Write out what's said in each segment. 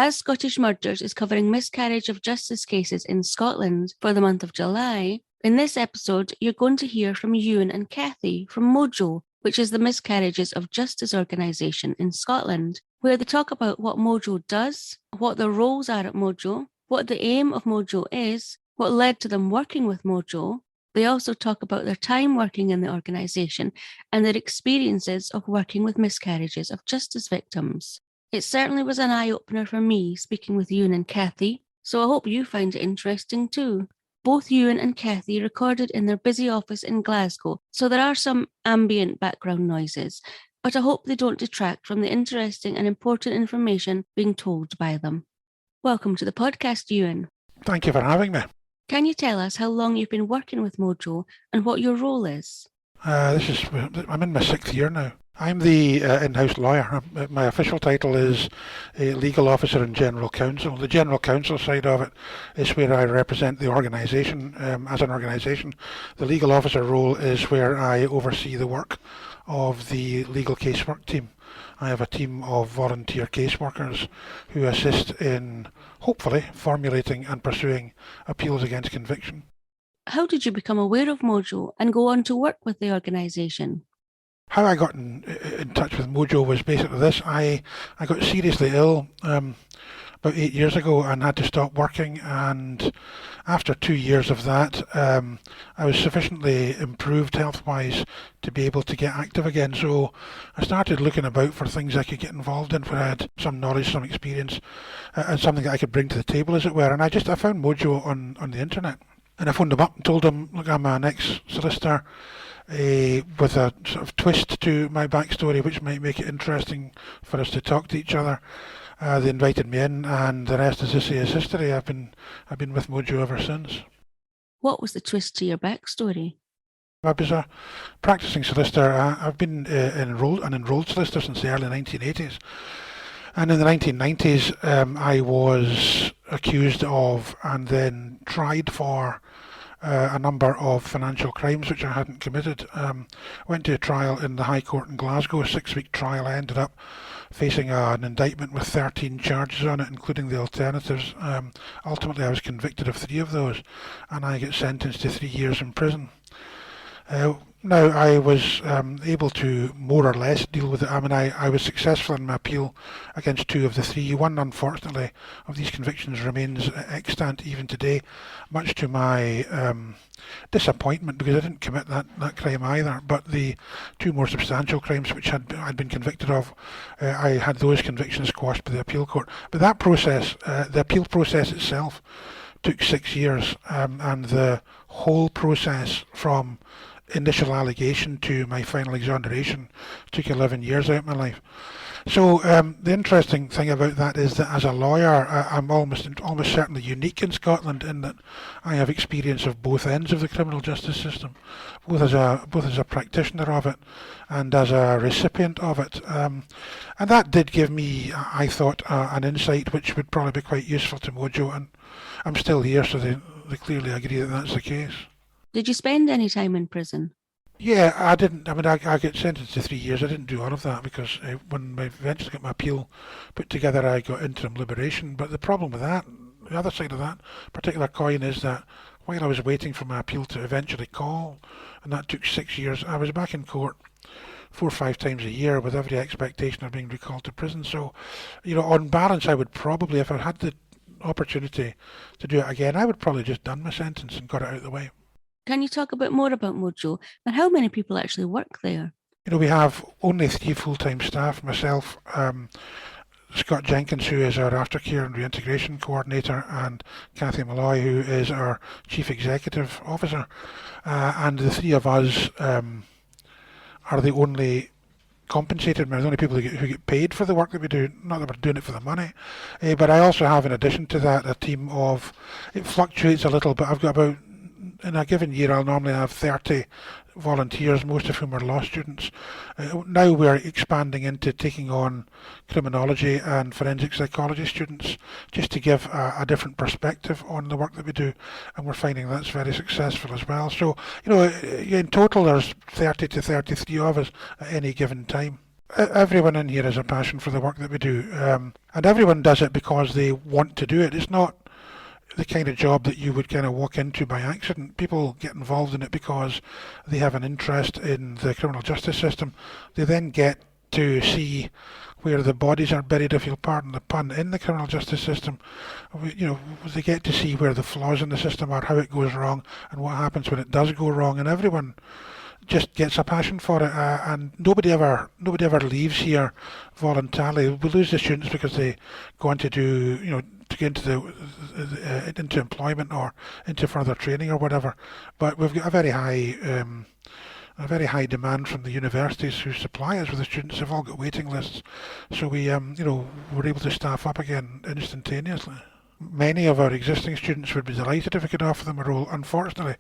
As Scottish Murders is covering miscarriage of justice cases in Scotland for the month of July, in this episode you're going to hear from Euan and Cathy from MOJO, which is the Miscarriages of Justice organisation in Scotland, where they talk about what MOJO does, what their roles are at MOJO, what the aim of MOJO is, what led to them working with MOJO. They also talk about their time working in the organisation and their experiences of working with miscarriages of justice victims. It certainly was an eye-opener for me speaking with Euan and Cathy, so I hope you find it interesting too. Both Euan and Cathy recorded in their busy office in Glasgow, so there are some ambient background noises, but I hope they don't detract from the interesting and important information being told by them. Welcome to the podcast, Euan. Thank you for having me. Can you tell us how long you've been working with MOJO and what your role is? I'm in my 6th year now. I'm the in-house lawyer. My official title is a legal officer and general counsel. The general counsel side of it is where I represent the organisation as an organisation. The legal officer role is where I oversee the work of the legal casework team. I have a team of volunteer caseworkers who assist in, hopefully, formulating and pursuing appeals against conviction. How did you become aware of MOJO and go on to work with the organisation? How I got in touch with MOJO was basically this. I got seriously ill about 8 years ago and had to stop working, and after 2 years of that I was sufficiently improved health-wise to be able to get active again. So I started looking about for things I could get involved in where I had some knowledge, some experience, and something that I could bring to the table, as it were. And I found MOJO on the internet. And I phoned them up and told them, look, I'm an ex-solicitor with a sort of twist to my backstory which might make it interesting for us to talk to each other. They invited me in, and the rest, as I say, is history. I've been with MOJO ever since. What was the twist to your backstory? I was a practising solicitor. I've been an enrolled solicitor since the early 1980s. And in the 1990s, I was accused of and then tried for a number of financial crimes which I hadn't committed. Went to a trial in the High Court in Glasgow, a 6-week trial. I ended up facing an indictment with 13 charges on it, including the alternatives. Ultimately, I was convicted of 3 of those, and I get sentenced to 3 years in prison. Now, I was able to more or less deal with it. I mean, I was successful in my appeal against 2 of the 3. One, unfortunately, of these convictions remains extant even today, much to my disappointment, because I didn't commit that crime either. But the 2 more substantial crimes which I'd been convicted of, I had those convictions quashed by the appeal court. But that process, the appeal process itself, took 6 years, and the whole process from initial allegation to my final exoneration took 11 years out of my life. So the interesting thing about that is that as a lawyer, I'm almost certainly unique in Scotland in that I have experience of both ends of the criminal justice system, both as a practitioner of it and as a recipient of it. And that did give me, I thought, an insight which would probably be quite useful to MOJO, and I'm still here, so they clearly agree that that's the case. Did you spend any time in prison? Yeah, I didn't. I mean, I get sentenced to 3 years. I didn't do all of that because when I eventually got my appeal put together, I got interim liberation. But the problem with that, the other side of that particular coin, is that while I was waiting for my appeal to eventually call, and that took 6 years, I was back in court 4 or 5 times a year with every expectation of being recalled to prison. So, on balance, I would probably, if I had the opportunity to do it again, I would probably just done my sentence and got it out of the way. Can you talk a bit more about MOJO and how many people actually work there? We have only 3 full-time staff, myself, Scott Jenkins, who is our aftercare and reintegration coordinator, and Cathy Malloy, who is our chief executive officer. And the 3 of us are the only compensated, we're the only people who get paid for the work that we do, not that we're doing it for the money. But I also have, in addition to that, a team of, it fluctuates a little, but I've got about, in a given year, I'll normally have 30 volunteers, most of whom are law students. Now we're expanding into taking on criminology and forensic psychology students, just to give a different perspective on the work that we do, and we're finding that's very successful as well. So, in total there's 30 to 33 of us at any given time. Everyone in here has a passion for the work that we do, and everyone does it because they want to do it. It's not the kind of job that you would kind of walk into by accident. People get involved in it because they have an interest in the criminal justice system. They then get to see where the bodies are buried, if you'll pardon the pun, in the criminal justice system. They get to see where the flaws in the system are, how it goes wrong, and what happens when it does go wrong. And everyone just gets a passion for it, and nobody ever leaves here voluntarily. We lose the students because they go on to do, to get into employment or into further training or whatever. But we've got a very high demand from the universities who supply us with the students. They've all got waiting lists, so we're able to staff up again instantaneously. Many of our existing students would be delighted if we could offer them a role. Unfortunately,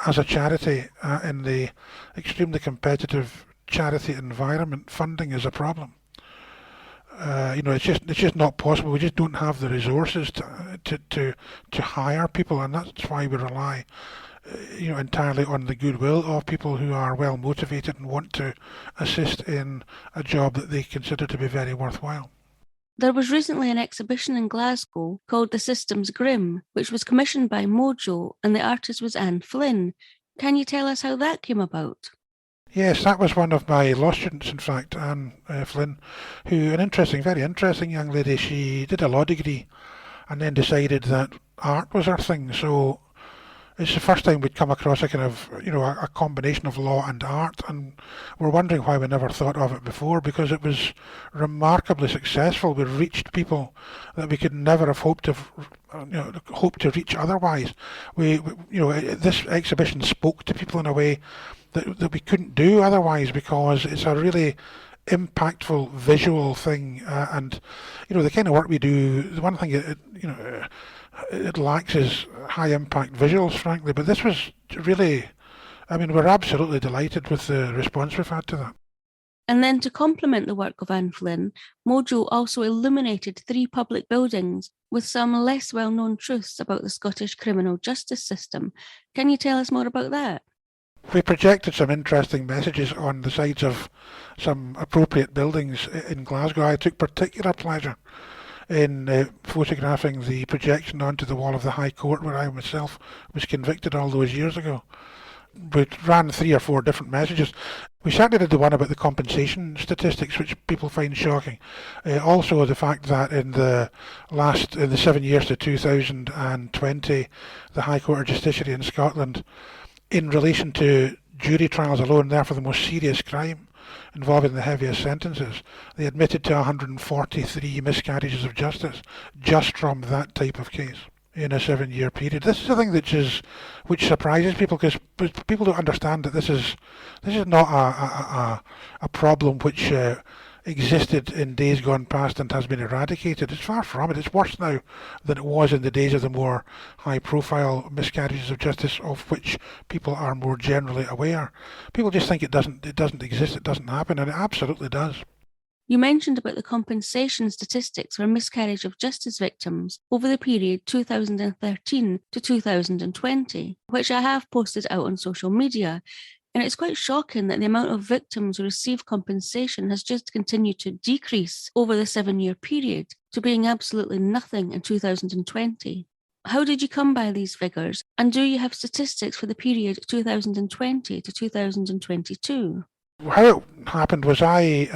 as a charity, in the extremely competitive charity environment, funding is a problem. It's just not possible. We just don't have the resources to hire people, and that's why we rely, entirely on the goodwill of people who are well motivated and want to assist in a job that they consider to be very worthwhile. There was recently an exhibition in Glasgow called The System's Grim, which was commissioned by MOJO, and the artist was Anne Flynn. Can you tell us how that came about? Yes, that was one of my law students, in fact, Anne Flynn, who, very interesting young lady. She did a law degree and then decided that art was her thing. So it's the first time we'd come across a kind of, a combination of law and art, and we're wondering why we never thought of it before, because it was remarkably successful. We reached people that we could never have hoped to reach otherwise. This exhibition spoke to people in a way that we couldn't do otherwise, because it's a really impactful visual thing, and the kind of work we do. The one thing it lacks is high impact visuals, frankly, but this was really, we're absolutely delighted with the response we've had to that. And then to complement the work of Anne Flynn, MOJO also illuminated 3 public buildings with some less well-known truths about the Scottish criminal justice system. Can you tell us more about that? We projected some interesting messages on the sides of some appropriate buildings in Glasgow. I took particular pleasure in photographing the projection onto the wall of the High Court, where I myself was convicted all those years ago. We ran 3 or 4 different messages. We certainly did the one about the compensation statistics, which people find shocking. Also the fact that in the 7 years to 2020, the High Court of Justiciary in Scotland, in relation to jury trials alone, therefore the most serious crime involving the heaviest sentences, they admitted to 143 miscarriages of justice just from that type of case in a 7-year period. This is a thing which surprises people, because people don't understand that this is not a problem which existed in days gone past and has been eradicated. It's far from it. It's worse now than it was in the days of the more high-profile miscarriages of justice, of which people are more generally aware. People just think it doesn't exist, it doesn't happen, and it absolutely does. You mentioned about the compensation statistics for miscarriage of justice victims over the period 2013 to 2020, which I have posted out on social media. And it's quite shocking that the amount of victims who receive compensation has just continued to decrease over the 7-year period to being absolutely nothing in 2020. How did you come by these figures? And do you have statistics for the period 2020 to 2022? How it happened was I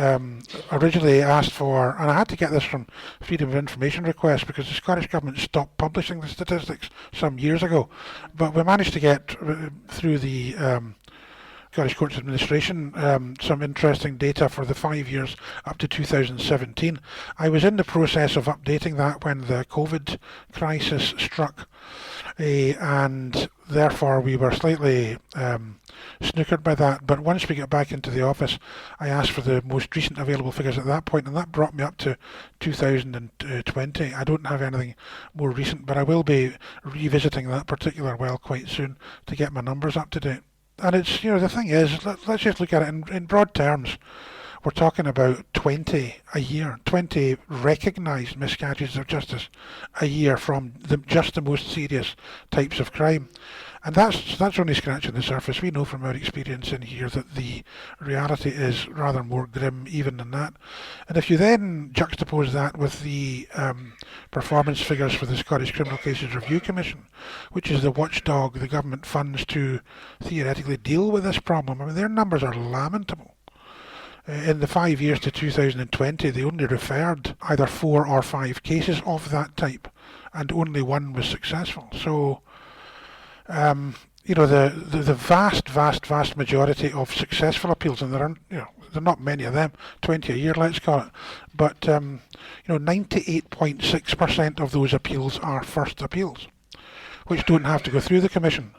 originally asked for, and I had to get this from Freedom of Information request because the Scottish Government stopped publishing the statistics some years ago, but we managed to get through the Scottish Courts Administration some interesting data for the 5 years up to 2017. I was in the process of updating that when the COVID crisis struck, and therefore we were slightly snookered by that. But once we got back into the office, I asked for the most recent available figures at that point, and that brought me up to 2020. I don't have anything more recent, but I will be revisiting that particular well quite soon to get my numbers up to date. And it's, the thing is, let's just look at it in broad terms. We're talking about 20 a year, 20 recognised miscarriages of justice a year from just the most serious types of crime. And that's only scratching the surface. We know from our experience in here that the reality is rather more grim even than that. And if you then juxtapose that with the performance figures for the Scottish Criminal Cases Review Commission, which is the watchdog the government funds to theoretically deal with this problem, I mean, their numbers are lamentable. In the 5 years to 2020, they only referred either 4 or 5 cases of that type, and only one was successful. So, the vast majority of successful appeals, and there are, there are not many of them, 20 a year, let's call it, but 98.6% of those appeals are first appeals, which don't have to go through the commission.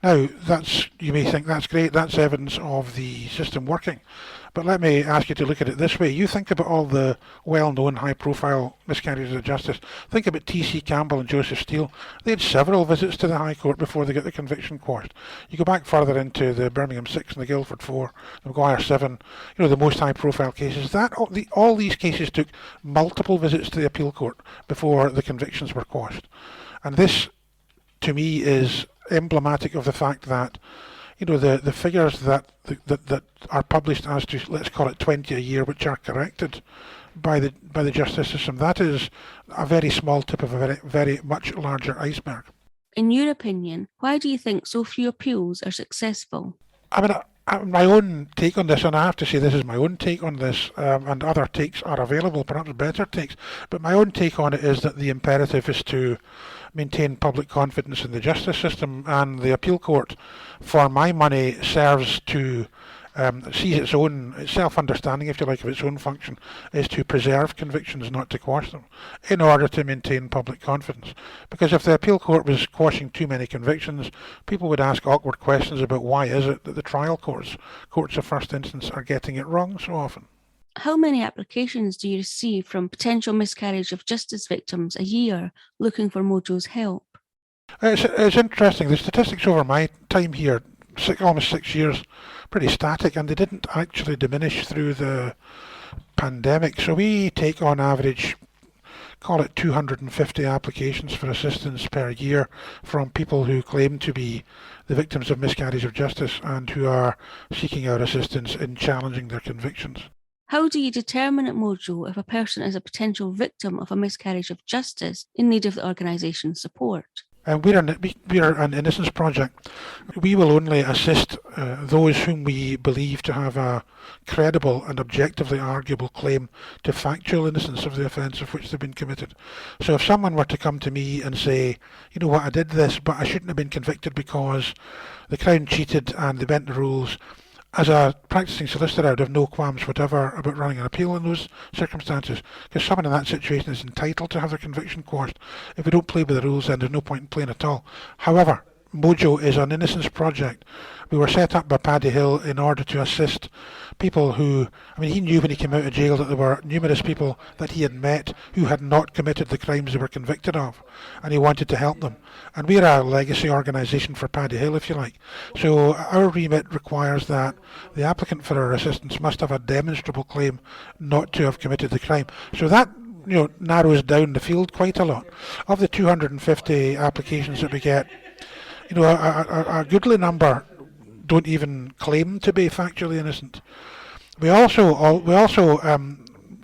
Now, you may think that's great, that's evidence of the system working. But let me ask you to look at it this way. You think about all the well-known high-profile miscarriages of justice. Think about T.C. Campbell and Joseph Steele. They had several visits to the High Court before they got the conviction quashed. You go back further into the Birmingham 6 and the Guildford 4, the Maguire 7, the most high-profile cases. All these cases took multiple visits to the appeal court before the convictions were quashed. And this, to me, is emblematic of the fact that the figures that are published as to, let's call it 20 a year, which are corrected by the justice system, that is a very small tip of a very, very much larger iceberg. In your opinion, why do you think so few appeals are successful? I mean, my own take on this, and I have to say this is my own take on this, and other takes are available, perhaps better takes, but my own take on it is that the imperative is to maintain public confidence in the justice system, and the appeal court, for my money, serves to sees its own self-understanding, if you like, of its own function, is to preserve convictions, not to quash them, in order to maintain public confidence. Because if the appeal court was quashing too many convictions, people would ask awkward questions about why is it that the trial courts of first instance, are getting it wrong so often. How many applications do you receive from potential miscarriage of justice victims a year looking for MOJO's help? It's interesting. The statistics over my time here, almost 6 years, pretty static, and they didn't actually diminish through the pandemic. So we take on average, call it 250 applications for assistance per year from people who claim to be the victims of miscarriage of justice and who are seeking our assistance in challenging their convictions. How do you determine at MOJO if a person is a potential victim of a miscarriage of justice in need of the organisation's support? We are an innocence project. We will only assist those whom we believe to have a credible and objectively arguable claim to factual innocence of the offence of which they've been committed. So if someone were to come to me and say, I did this, but I shouldn't have been convicted because the Crown cheated and they bent the rules, as a practising solicitor, I would have no qualms whatever about running an appeal in those circumstances, because someone in that situation is entitled to have their conviction quashed. If we don't play by the rules, then there's no point in playing at all. However, MOJO is an innocence project. We were set up by Paddy Hill in order to assist people who, he knew when he came out of jail that there were numerous people that he had met who had not committed the crimes they were convicted of, and he wanted to help them. And we're a legacy organisation for Paddy Hill, if you like. So our remit requires that the applicant for our assistance must have a demonstrable claim not to have committed the crime. So that narrows down the field quite a lot. Of the 250 applications that we get, a goodly number don't even claim to be factually innocent. We also,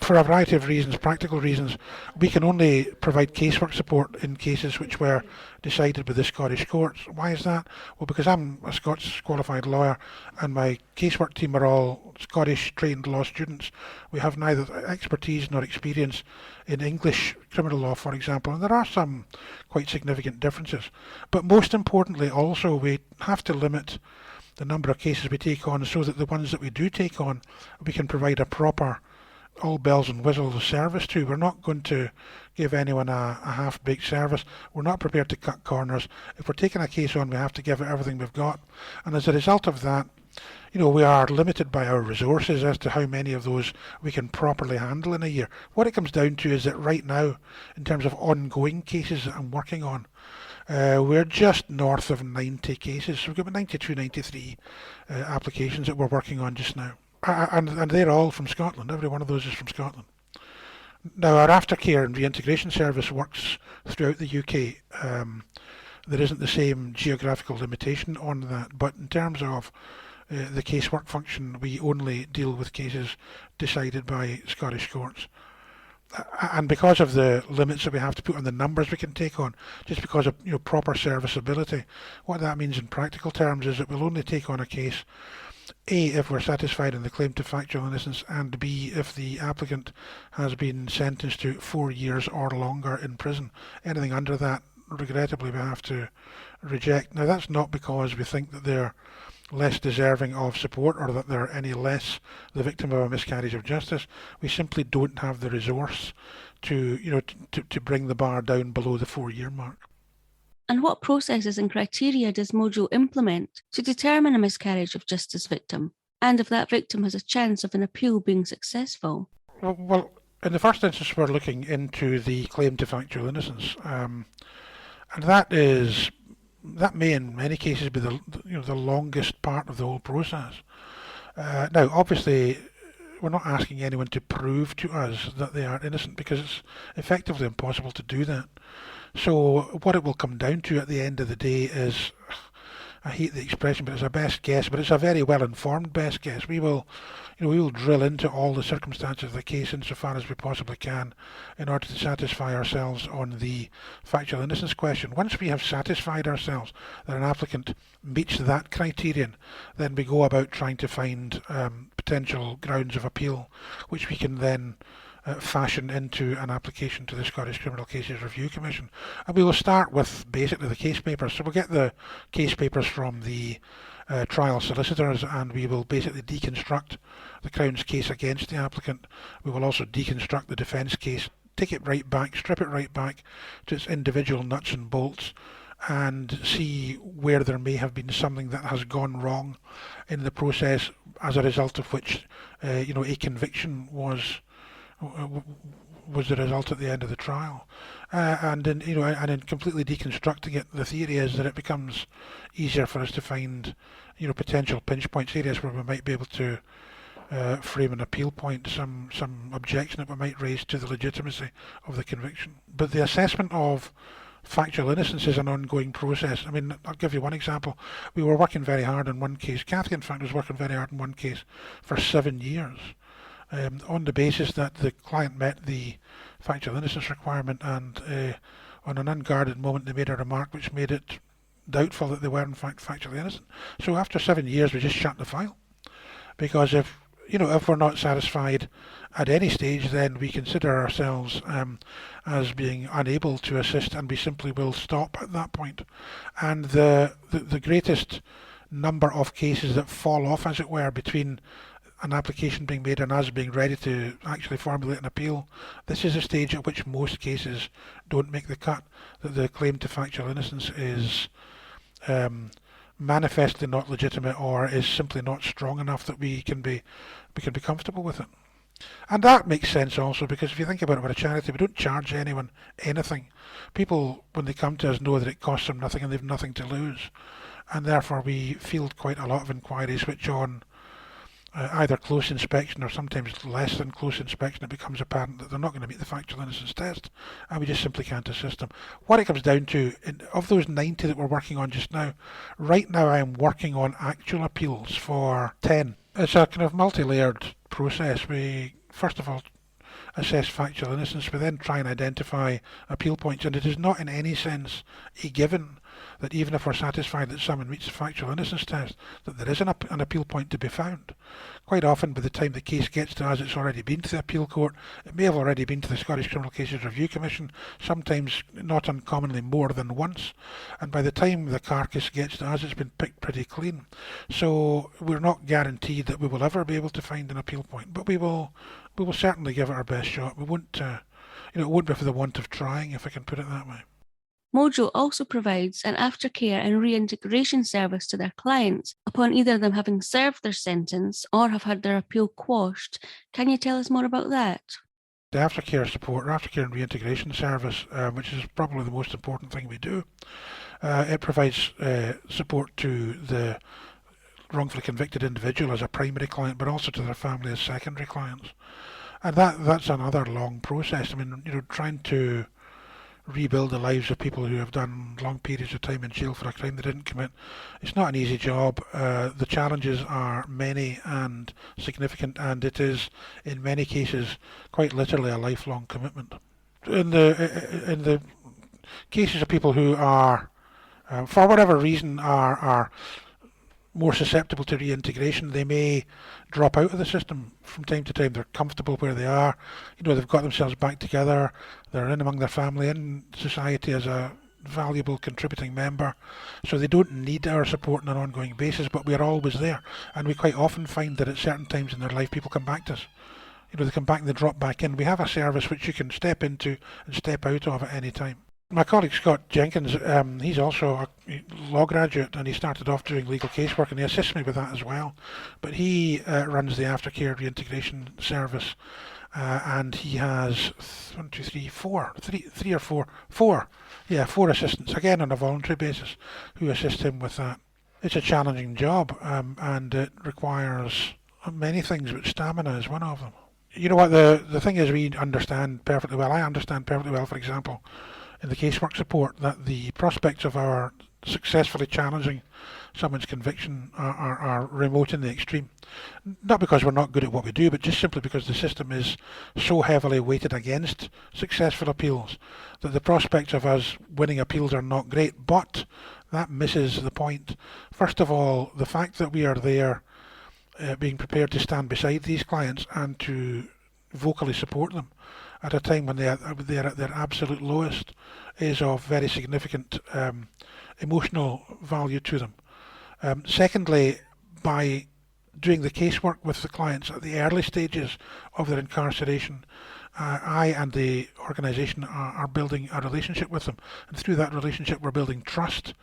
for a variety of reasons, practical reasons, we can only provide casework support in cases which were decided by the Scottish courts. Why is that? Well, because I'm a Scots qualified lawyer and my casework team are all Scottish trained law students. We have neither expertise nor experience in English criminal law, for example, and there are some quite significant differences. But most importantly, also, we have to limit the number of cases we take on so that the ones that we do take on, we can provide a proper all bells and whistles service to. We're not going to give anyone a half-baked service. We're not prepared to cut corners. If we're taking a case on, we have to give it everything we've got. And as a result of that, we are limited by our resources as to how many of those we can properly handle in a year. What it comes down to is that right now, in terms of ongoing cases that I'm working on, we're just north of 90 cases. So we've got 92, 93 applications that we're working on just now. And they're all from Scotland. Every one of those is from Scotland. Now, our aftercare and reintegration service works throughout the UK. there isn't the same geographical limitation on that. But in terms of the casework function, we only deal with cases decided by Scottish courts. And because of the limits that we have to put on the numbers we can take on, just because of proper serviceability, what that means in practical terms is that we'll only take on a case, A, if we're satisfied in the claim to factual innocence, and B, if the applicant has been sentenced to 4 years or longer in prison. Anything under that, regrettably, we have to reject. Now, that's not because we think that they're less deserving of support or that they're any less the victim of a miscarriage of justice. We simply don't have the resource to bring the bar down below the 4-year mark. And what processes and criteria does MOJO implement to determine a miscarriage of justice victim, and if that victim has a chance of an appeal being successful? Well, in the first instance, we're looking into the claim to factual innocence, and that may in many cases be the longest part of the whole process. Now, obviously, we're not asking anyone to prove to us that they are innocent, because it's effectively impossible to do that. So what it will come down to at the end of the day is, I hate the expression, but it's a best guess, but it's a very well-informed best guess. We will drill into all the circumstances of the case insofar as we possibly can in order to satisfy ourselves on the factual innocence question. Once we have satisfied ourselves that an applicant meets that criterion, then we go about trying to find potential grounds of appeal, which we can then fashion into an application to the Scottish Criminal Cases Review Commission. And we will start with basically the case papers. So we'll get the case papers from the trial solicitors, and we will basically deconstruct the Crown's case against the applicant. We will also deconstruct the defence case, take it right back, strip it right back to its individual nuts and bolts, and see where there may have been something that has gone wrong in the process, as a result of which a conviction was the result at the end of the trial. And in completely deconstructing it, the theory is that it becomes easier for us to find potential pinch points, areas where we might be able to frame an appeal point, some objection that we might raise to the legitimacy of the conviction. But the assessment of factual innocence is an ongoing process. I mean, I'll give you one example. We were working very hard on one case. Cathy, in fact, was working very hard on one case for 7 years. On the basis that the client met the factual innocence requirement, and on an unguarded moment they made a remark which made it doubtful that they were in fact factually innocent. So after 7 years we just shut the file, because if we're not satisfied at any stage, then we consider ourselves as being unable to assist, and we simply will stop at that point. And the greatest number of cases that fall off, as it were, between an application being made and us being ready to actually formulate an appeal, this is a stage at which most cases don't make the cut, that the claim to factual innocence is manifestly not legitimate, or is simply not strong enough that we can be comfortable with it. And that makes sense also, because if you think about it, we're a charity, we don't charge anyone anything. People, when they come to us, know that it costs them nothing and they've nothing to lose, and therefore we field quite a lot of inquiries which, on either close inspection or sometimes less than close inspection, it becomes apparent that they're not going to meet the factual innocence test, and we just simply can't assist them. What it comes down to, of those 90 that we're working on just now, right now I am working on actual appeals for 10. It's a kind of multi-layered process. We first of all assess factual innocence, we then try and identify appeal points, and it is not in any sense a given that even if we're satisfied that someone meets the factual innocence test, that there is an appeal point to be found. Quite often, by the time the case gets to us, it's already been to the appeal court. It may have already been to the Scottish Criminal Cases Review Commission, sometimes not uncommonly more than once. And by the time the carcass gets to us, it's been picked pretty clean. So we're not guaranteed that we will ever be able to find an appeal point, but we will certainly give it our best shot. We won't, it won't be for the want of trying, if I can put it that way. MOJO also provides an aftercare and reintegration service to their clients upon either them having served their sentence or have had their appeal quashed. Can you tell us more about that? The aftercare support, or aftercare and reintegration service, which is probably the most important thing we do, it provides support to the wrongfully convicted individual as a primary client, but also to their family as secondary clients. And that's another long process. I mean, trying to rebuild the lives of people who have done long periods of time in jail for a crime they didn't commit. It's not an easy job. The challenges are many and significant, and it is, in many cases, quite literally a lifelong commitment. In the cases of people who are, for whatever reason, are more susceptible to reintegration, they may drop out of the system from time to time. They're comfortable where they are. They've got themselves back together. They're in among their family, in society as a valuable contributing member. So they don't need our support on an ongoing basis, but we're always there. And we quite often find that at certain times in their life, people come back to us. They come back and they drop back in. We have a service which you can step into and step out of at any time. My colleague Scott Jenkins, he's also a law graduate, and he started off doing legal casework, and he assists me with that as well. But he runs the aftercare reintegration service, and he has four assistants, again on a voluntary basis, who assist him with that. It's a challenging job, and it requires many things, but stamina is one of them. You know what, the thing is, we understand perfectly well, I understand perfectly well, for example, in the casework support, that the prospects of our successfully challenging someone's conviction are remote in the extreme. Not because we're not good at what we do, but just simply because the system is so heavily weighted against successful appeals that the prospects of us winning appeals are not great. But that misses the point. First of all, the fact that we are there being prepared to stand beside these clients and to vocally support them at a time when they're at their absolute lowest is of very significant emotional value to them. Secondly, by doing the casework with the clients at the early stages of their incarceration, I and the organisation are building a relationship with them, and through that relationship we're building trust.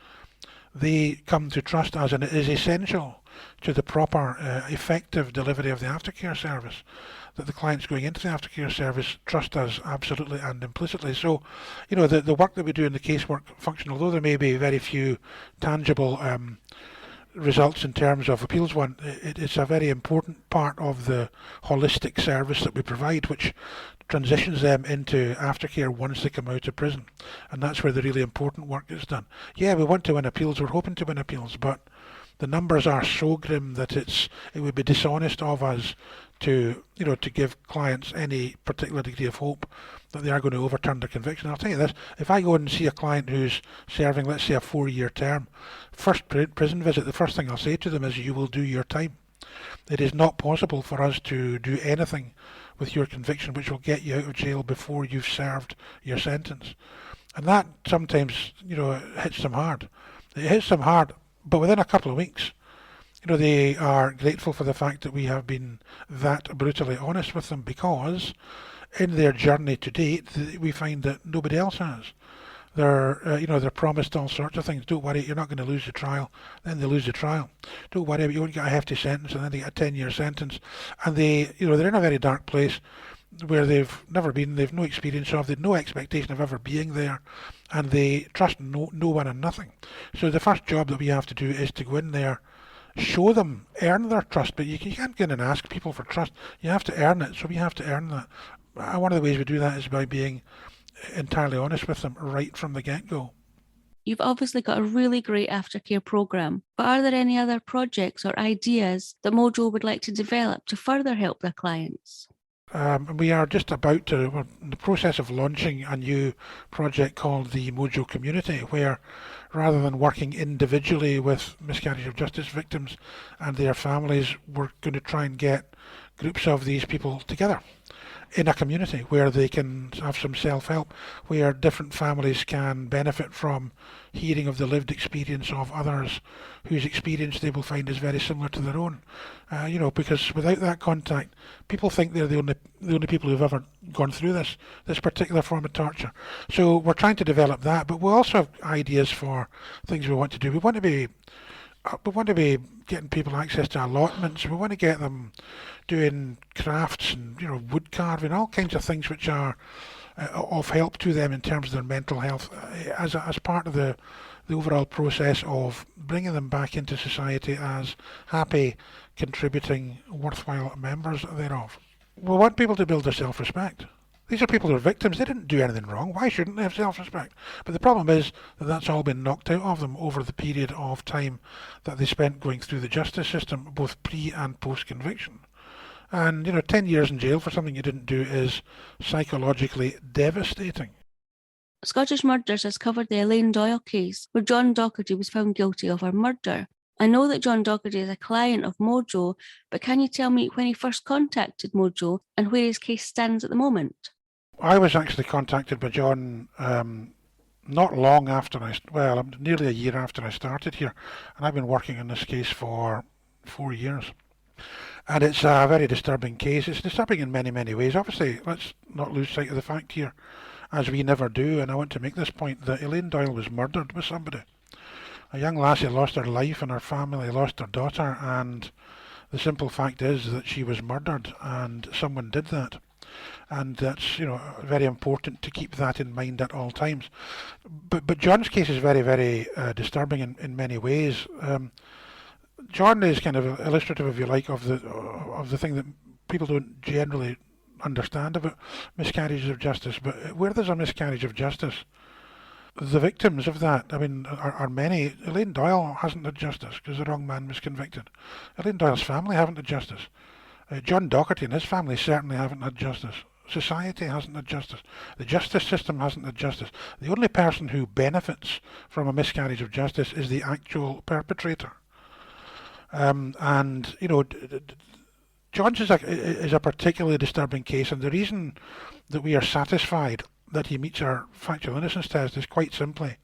They come to trust us, and it is essential to the proper, effective delivery of the aftercare service that the clients going into the aftercare service trust us absolutely and implicitly. So, the work that we do in the casework function, although there may be very few tangible results in terms of appeals won, it's a very important part of the holistic service that we provide, which transitions them into aftercare once they come out of prison. And that's where the really important work is done. Yeah, we want to win appeals, we're hoping to win appeals, but the numbers are so grim that it would be dishonest of us to give clients any particular degree of hope that they are going to overturn their conviction. I'll tell you this, if I go and see a client who's serving, let's say, a 4-year term, first prison visit, the first thing I'll say to them is, you will do your time. It is not possible for us to do anything with your conviction which will get you out of jail before you've served your sentence. And that sometimes, hits them hard. It hits them hard, but within a couple of weeks, they are grateful for the fact that we have been that brutally honest with them, because in their journey to date, we find that nobody else has. They're promised all sorts of things. Don't worry, you're not going to lose the trial. Then they lose the trial. Don't worry, you won't get a hefty sentence, and then they get a 10-year sentence. And they're in a very dark place where they've never been, they've no experience of, they've no expectation of ever being there, and they trust no one and nothing. So the first job that we have to do is to go in there, show them, earn their trust, but you can't go in and ask people for trust. You have to earn it, so we have to earn that. One of the ways we do that is by being entirely honest with them right from the get-go. You've obviously got a really great aftercare programme, but are there any other projects or ideas that MOJO would like to develop to further help their clients? We are just we're in the process of launching a new project called the MOJO Community, where rather than working individually with miscarriage of justice victims and their families, we're going to try and get groups of these people together in a community where they can have some self-help, where different families can benefit from hearing of the lived experience of others whose experience they will find is very similar to their own. Because without that contact, people think they're the only people who've ever gone through this particular form of torture. So we're trying to develop that, but we also have ideas for things we want to do. We want to be getting people access to allotments. We want to get them doing crafts and wood carving, all kinds of things which are of help to them in terms of their mental health, as part of the overall process of bringing them back into society as happy, contributing, worthwhile members thereof. We want people to build their self-respect. These are people who are victims. They didn't do anything wrong. Why shouldn't they have self-respect? But the problem is that that's all been knocked out of them over the period of time that they spent going through the justice system, both pre and post-conviction. And, 10 years in jail for something you didn't do is psychologically devastating. Scottish Murders has covered the Elaine Doyle case, where John Docherty was found guilty of her murder. I know that John Docherty is a client of MOJO, but can you tell me when he first contacted MOJO and where his case stands at the moment? I was actually contacted by John not long after nearly a year after I started here, and I've been working on this case for 4 years. And it's a very disturbing case. It's disturbing in many, many ways. Obviously, let's not lose sight of the fact here, as we never do, and I want to make this point, that Elaine Doyle was murdered by somebody. A young lassie lost her life and her family lost her daughter, and the simple fact is that she was murdered and someone did that. And that's, very important to keep that in mind at all times. But John's case is very, very disturbing in many ways. John is kind of illustrative, if you like, of the thing that people don't generally understand about miscarriages of justice. But where there's a miscarriage of justice, the victims of that, are many. Elaine Doyle hasn't had justice because the wrong man was convicted. Elaine Doyle's family haven't had justice. John Docherty and his family certainly haven't had justice. Society hasn't had justice. The justice system hasn't had justice. The only person who benefits from a miscarriage of justice is the actual perpetrator. John's is a particularly disturbing case, and the reason that we are satisfied that he meets our factual innocence test is quite simply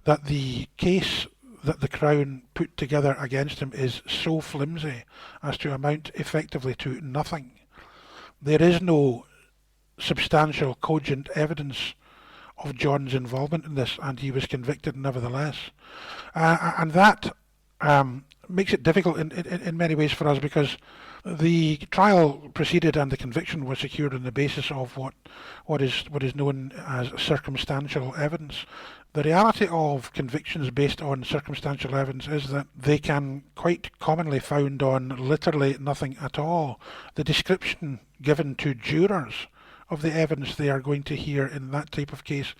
that the case that the Crown put together against him is so flimsy as to amount effectively to nothing. There is no substantial, cogent evidence of John's involvement in this, and he was convicted nevertheless. And that makes it difficult in many ways for us, because the trial proceeded and the conviction was secured on the basis of what is known as circumstantial evidence. The reality of convictions based on circumstantial evidence is that they can quite commonly found on literally nothing at all. The description given to jurors of the evidence they are going to hear in that type of case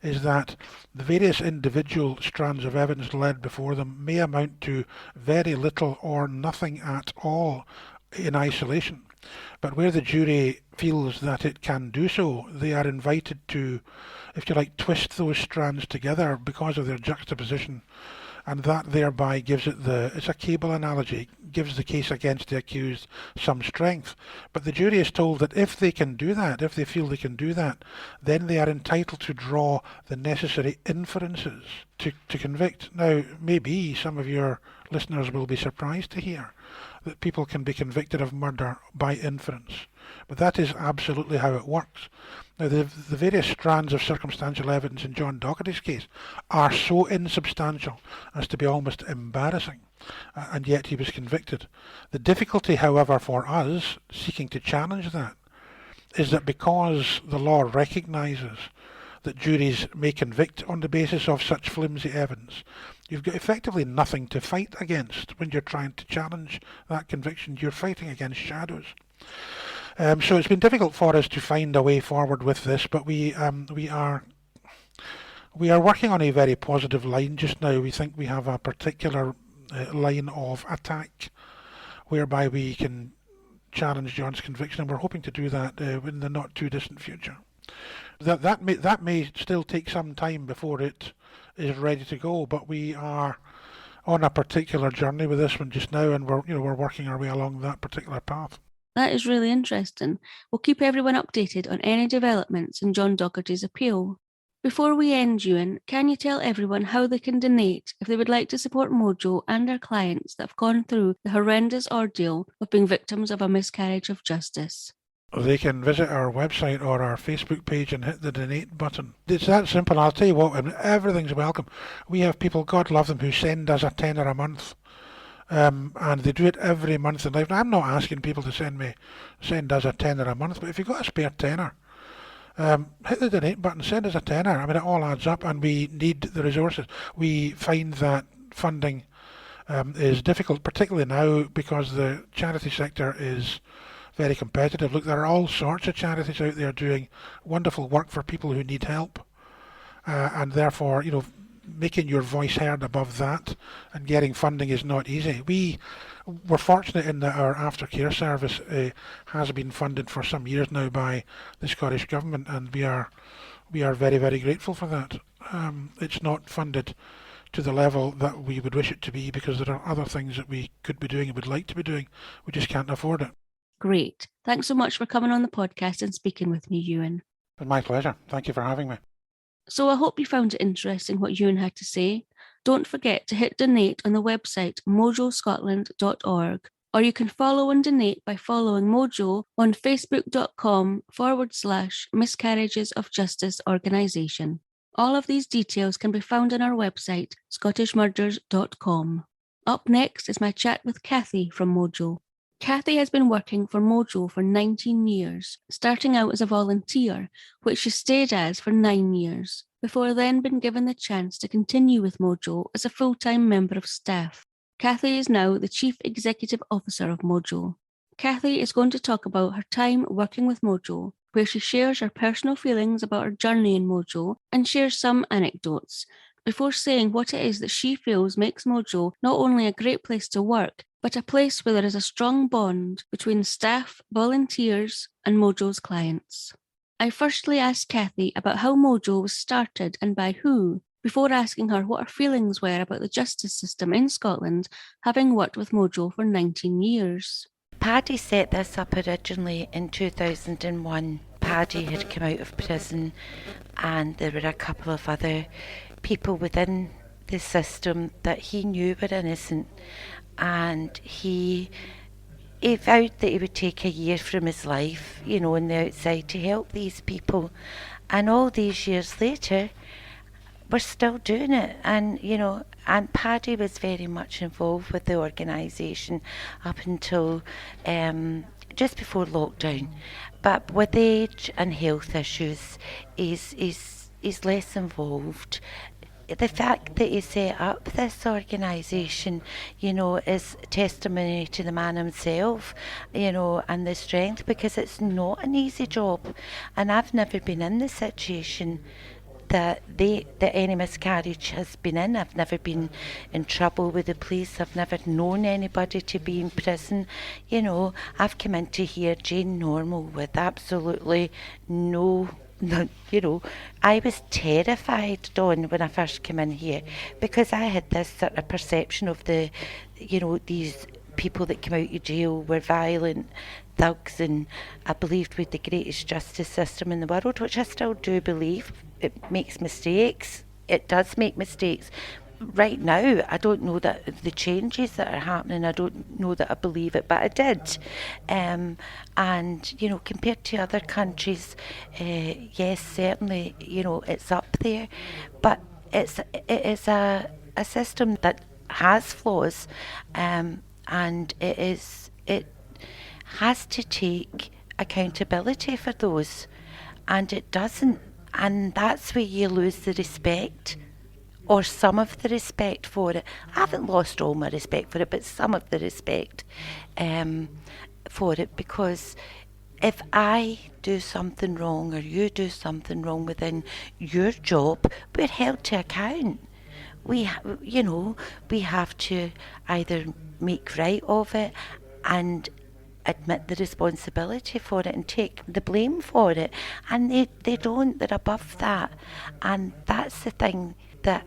is that the various individual strands of evidence led before them may amount to very little or nothing at all in isolation. But where the jury feels that it can do so, they are invited to, if you like, twist those strands together because of their juxtaposition, and that thereby gives it it's a cable analogy, gives the case against the accused some strength. But the jury is told that if they can do that, if they feel they can do that, then they are entitled to draw the necessary inferences to convict. Now, maybe some of your listeners will be surprised to hear that people can be convicted of murder by inference, but that is absolutely how it works. Now, the various strands of circumstantial evidence in John Docherty's case are so insubstantial as to be almost embarrassing, and yet he was convicted. The difficulty, however, for us seeking to challenge that is that because the law recognises that juries may convict on the basis of such flimsy evidence, you've got effectively nothing to fight against when you're trying to challenge that conviction. You're fighting against shadows. So it's been difficult for us to find a way forward with this, but we are working on a very positive line just now. We think we have a particular line of attack whereby we can challenge John's conviction, and we're hoping to do that in the not too distant future. That may still take some time before it is ready to go, but we are on a particular journey with this one just now, and we're working our way along that particular path. That is really interesting. We'll keep everyone updated on any developments in John Docherty's appeal. Before we end, Euan, can you tell everyone how they can donate if they would like to support MOJO and our clients that have gone through the horrendous ordeal of being victims of a miscarriage of justice? They can visit our website or our Facebook page and hit the donate button. It's that simple. I'll tell you what, and everything's welcome. We have people, God love them, who send us £10 a month. And they do it every month in life. Now, I'm not asking people to send us £10 a month, but if you've got a spare tenner, hit the donate button, send us £10. It all adds up, and we need the resources. We find that funding is difficult, particularly now, because the charity sector is very competitive. Look, there are all sorts of charities out there doing wonderful work for people who need help, and therefore, making your voice heard above that and getting funding is not easy. We're fortunate in that our aftercare service has been funded for some years now by the Scottish Government, and we are very, very grateful for that. It's not funded to the level that we would wish it to be because there are other things that we could be doing and would like to be doing. We just can't afford it. Great. Thanks so much for coming on the podcast and speaking with me, Euan. It's my pleasure. Thank you for having me. So I hope you found it interesting what Euan had to say. Don't forget to hit donate on the website mojoscotland.org, or you can follow and donate by following MOJO on facebook.com/Miscarriages of Justice organisation. All of these details can be found on our website, scottishmurders.com. Up next is my chat with Cathy from MOJO. Cathy has been working for MOJO for 19 years, starting out as a volunteer, which she stayed as for 9 years, before then being given the chance to continue with MOJO as a full-time member of staff. Cathy is now the Chief Executive Officer of MOJO. Cathy is going to talk about her time working with MOJO, where she shares her personal feelings about her journey in MOJO and shares some anecdotes, before saying what it is that she feels makes MOJO not only a great place to work, but a place where there is a strong bond between staff, volunteers, and MOJO's clients. I firstly asked Cathy about how MOJO was started and by who, before asking her what her feelings were about the justice system in Scotland, having worked with MOJO for 19 years. Paddy set this up originally in 2001. Paddy had come out of prison, and there were a couple of other people within the system that he knew were innocent, and he vowed that he would take a year from his life, on the outside to help these people. And all these years later, we're still doing it. And, and Paddy was very much involved with the organisation up until just before lockdown. But with age and health issues, he's less involved. The fact that he set up this organisation, is testimony to the man himself, and the strength, because it's not an easy job. And I've never been in the situation that any miscarriage has been in. I've never been in trouble with the police. I've never known anybody to be in prison. I've come into here Jane normal with absolutely no, I was terrified, Dawn, when I first came in here, because I had this sort of perception of these people that came out of jail were violent thugs, and I believed with the greatest justice system in the world, which I still do believe. It makes mistakes. It does make mistakes. Right now, I don't know that the changes that are happening, I don't know that I believe it, but I did. And, compared to other countries, yes, certainly, it's up there. But it is a system that has flaws, and it has to take accountability for those, and it doesn't. And that's where you lose the respect, or some of the respect for it. I haven't lost all my respect for it, but some of the respect for it, because if I do something wrong or you do something wrong within your job, we're held to account. We have to either make right of it and admit the responsibility for it and take the blame for it, and they don't. They're above that, and that's the thing that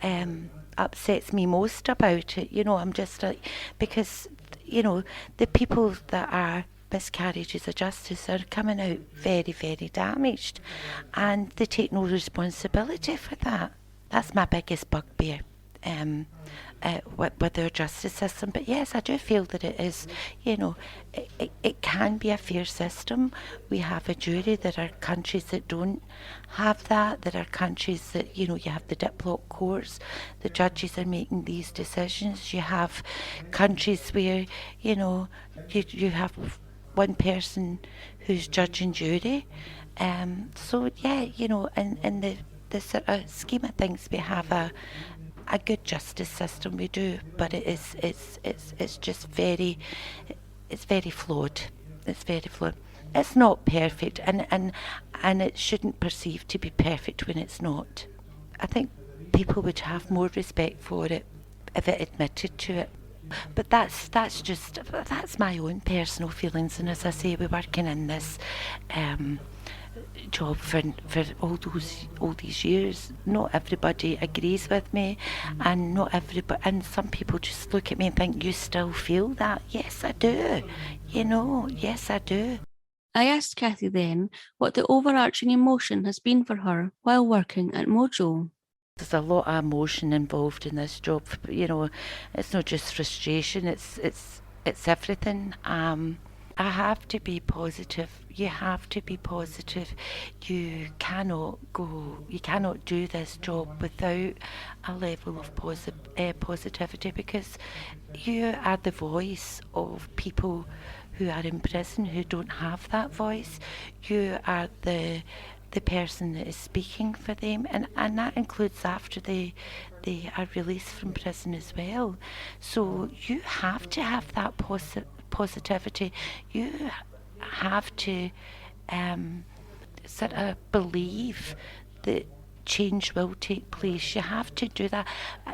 upsets me most about it. I'm just like, because the people that are miscarriages of justice are coming out very, very damaged, and they take no responsibility for that. That's my biggest bugbear with our justice system. But yes, I do feel that it is, it can be a fair system. We have a jury. There are countries that don't have that. There are countries that, you have the diplomat courts. The judges are making these decisions. You have countries where, you have one person who's judge and jury. So yeah, in the sort of scheme of things, we have a good justice system, we do, but it's just very flawed. It's very fluid. It's not perfect, and it shouldn't perceive to be perfect when it's not. I think people would have more respect for it if it admitted to it. But that's my own personal feelings, and as I say, we're working in this job for all these years. Not everybody agrees with me, and not everybody, and some people just look at me and think, "You still feel that?" Yes, I do. Yes, I do. I asked Cathy then what the overarching emotion has been for her while working at MOJO. There's a lot of emotion involved in this job. It's not just frustration. It's everything. I have to be positive. You have to be positive. You cannot do this job without a level of positivity, because you are the voice of people who are in prison who don't have that voice. You are the person that is speaking for them, and that includes after they are released from prison as well. So you have to have that positivity. You have to sort of believe that change will take place. You have to do that.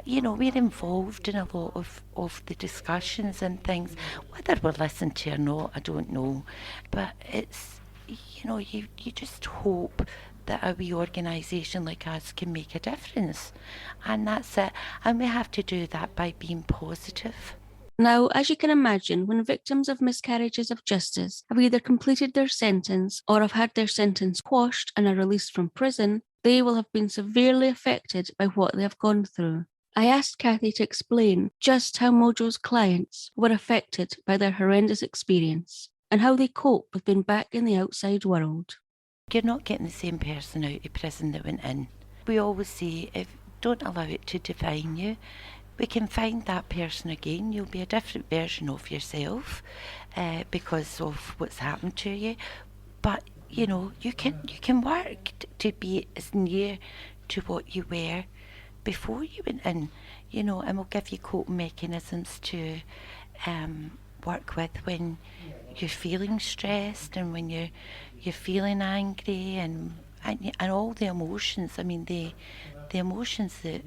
We're involved in a lot of the discussions and things. Whether we're listened to or not, I don't know. But it's, you just hope that a wee organisation like us can make a difference. And that's it. And we have to do that by being positive. Now, as you can imagine, when victims of miscarriages of justice have either completed their sentence or have had their sentence quashed and are released from prison, they will have been severely affected by what they have gone through. I asked Cathy to explain just how MOJO's clients were affected by their horrendous experience and how they cope with being back in the outside world. You're not getting the same person out of prison that went in. We always say, don't allow it to define you. We can find that person again. You'll be a different version of yourself because of what's happened to you. But you can work to be as near to what you were before you went in. And we'll give you coping mechanisms to work with when you're feeling stressed and when you're feeling angry and all the emotions. I mean, the emotions that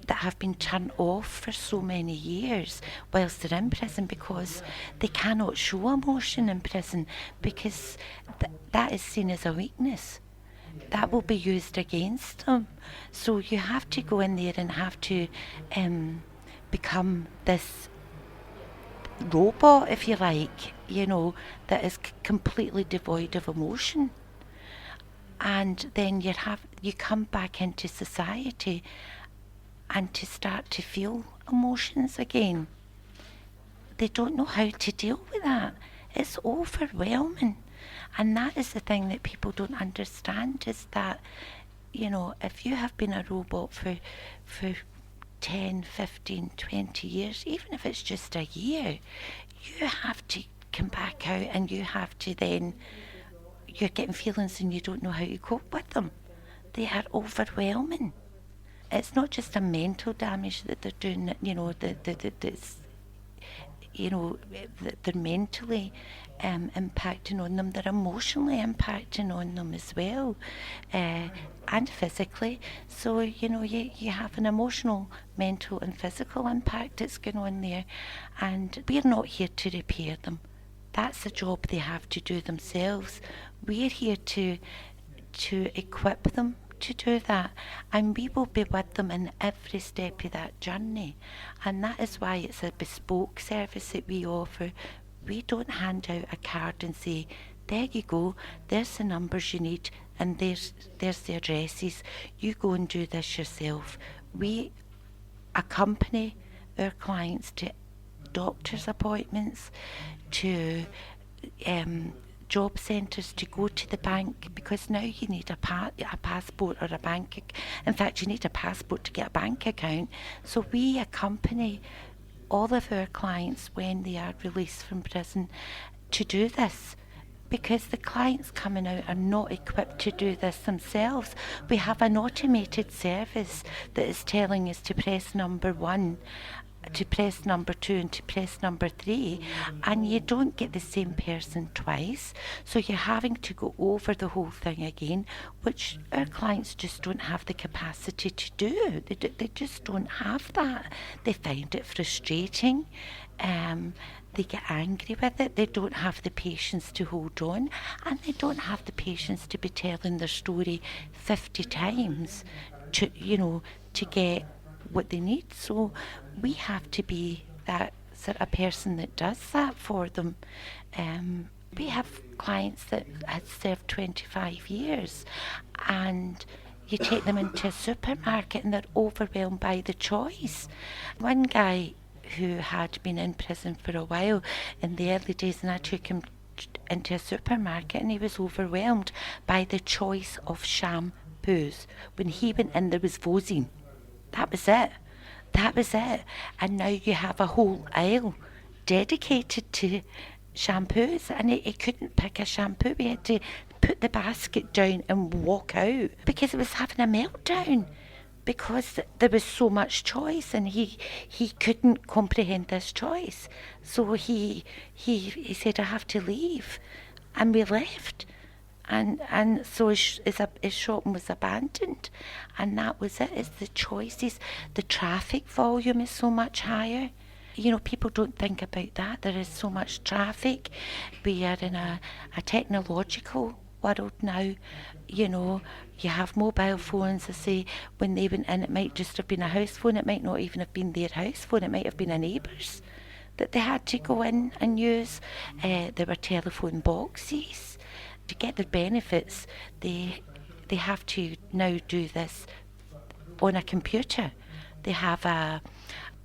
have been turned off for so many years whilst they're in prison, because they cannot show emotion in prison, because that is seen as a weakness. That will be used against them. So you have to go in there and have to become this robot, if you like, that is completely devoid of emotion. And then you come back into society and to start to feel emotions again. They don't know how to deal with that. It's overwhelming. And that is the thing that people don't understand, is that, if you have been a robot for 10, 15, 20 years, even if it's just a year, you have to come back out, and you have to then, you're getting feelings and you don't know how to cope with them. They are overwhelming. It's not just a mental damage that they're doing, they're mentally impacting on them, they're emotionally impacting on them as well, and physically. So, you have an emotional, mental and physical impact that's going on there, and we're not here to repair them. That's a job they have to do themselves. We're here to equip them to do that, and we will be with them in every step of that journey. And that is why it's a bespoke service that we offer. We don't hand out a card and say, there you go, there's the numbers you need, and there's the addresses, you go and do this yourself. We accompany our clients to doctor's appointments, to job centres, to go to the bank, because now you need a passport or a bank. In fact, you need a passport to get a bank account. So we accompany all of our clients when they are released from prison to do this, because the clients coming out are not equipped to do this themselves. We have an automated service that is telling us to press number 1 to press number 2 and to press number 3, and you don't get the same person twice, so you're having to go over the whole thing again, which our clients just don't have the capacity to do. They just don't have that. They find it frustrating. They get angry with it. They don't have the patience to hold on, and they don't have the patience to be telling their story 50 times to get what they need. So we have to be that sort of person that does that for them. We have clients that had served 25 years, and you take them into a supermarket and they're overwhelmed by the choice. One guy who had been in prison for a while in the early days, and I took him into a supermarket, and he was overwhelmed by the choice of shampoos. When he went in, there was Vosine. That was it. And now you have a whole aisle dedicated to shampoos, and he couldn't pick a shampoo. He had to put the basket down and walk out because he was having a meltdown because there was so much choice, and he couldn't comprehend this choice. So he said, I have to leave. And we left. And so his shopping was abandoned, and that was it. It's the choices. The traffic volume is so much higher. People don't think about that. There is so much traffic. We are in a technological world now. You have mobile phones. I say, when they went in, it might just have been a house phone. It might not even have been their house phone. It might have been a neighbour's that they had to go in and use. There were telephone boxes. To get their benefits, they have to now do this on a computer. They have a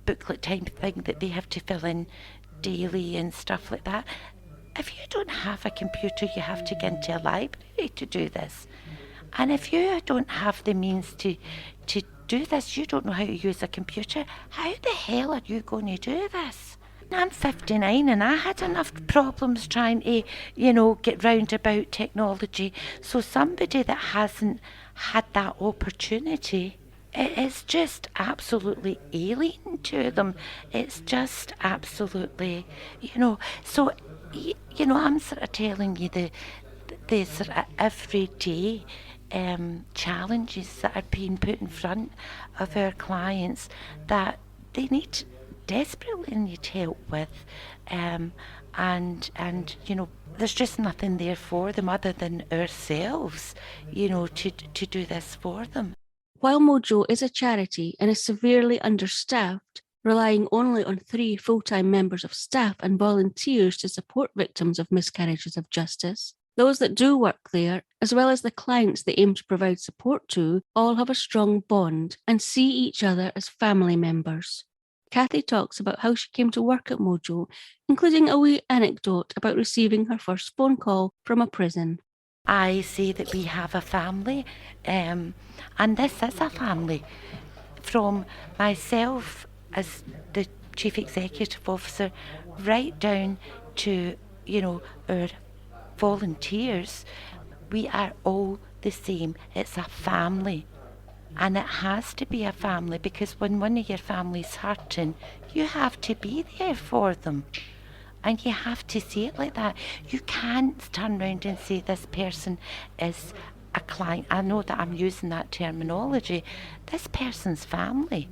booklet type thing that they have to fill in daily and stuff like that. If you don't have a computer, you have to get into a library to do this. And if you don't have the means to do this, you don't know how to use a computer, how the hell are you going to do this? I'm 59 and I had enough problems trying to, get round about technology. So somebody that hasn't had that opportunity, it is just absolutely alien to them. It's just absolutely, So, I'm sort of telling you the sort of everyday challenges that are being put in front of our clients that they need desperately need help with, and there's just nothing there for them other than ourselves, to do this for them. While MOJO is a charity and is severely understaffed, relying only on 3 full-time members of staff and volunteers to support victims of miscarriages of justice, those that do work there, as well as the clients they aim to provide support to, all have a strong bond and see each other as family members. Cathy talks about how she came to work at MOJO, including a wee anecdote about receiving her first phone call from a prison. I say that we have a family, and this is a family. From myself as the Chief Executive Officer right down to, our volunteers, we are all the same. It's a family. And it has to be a family, because when one of your family's hurting, you have to be there for them. And you have to see it like that. You can't turn around and say this person is a client. I know that I'm using that terminology. This person's family,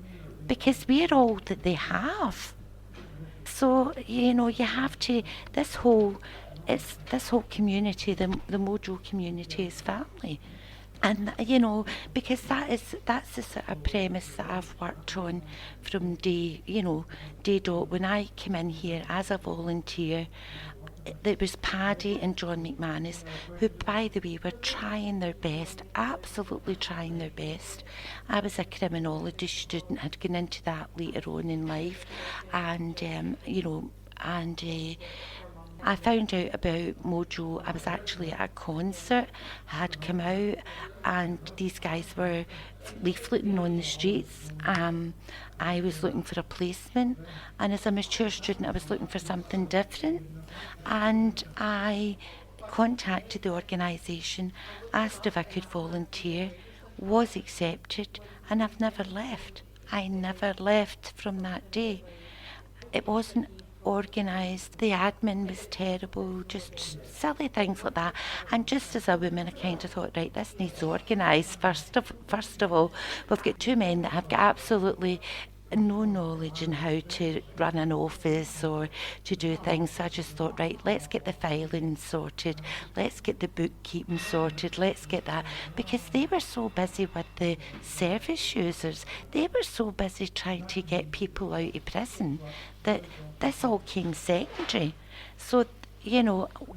because we're all that they have. So, you have to, this whole community, the MOJO community is family. And because that's the sort of premise that I've worked on from day dot. When I came in here as a volunteer, it was Paddy and John McManus, who, by the way, were trying their best, absolutely trying their best. I was a criminology student, had gone into that later on in life, and I found out about MOJO. I was actually at a concert, had come out, and these guys were leafleting on the streets. I was looking for a placement, and as a mature student I was looking for something different, and I contacted the organisation, asked if I could volunteer, was accepted, and I've never left. I never left from that day. It wasn't organised. The admin was terrible, just silly things like that. And just as a woman, I kind of thought, right, this needs organised. First of all, we've got two men that have got absolutely no knowledge in how to run an office or to do things. So I just thought, right, let's get the filing sorted, let's get the bookkeeping sorted, let's get that. Because they were so busy with the service users, they were so busy trying to get people out of prison that this all came secondary. So,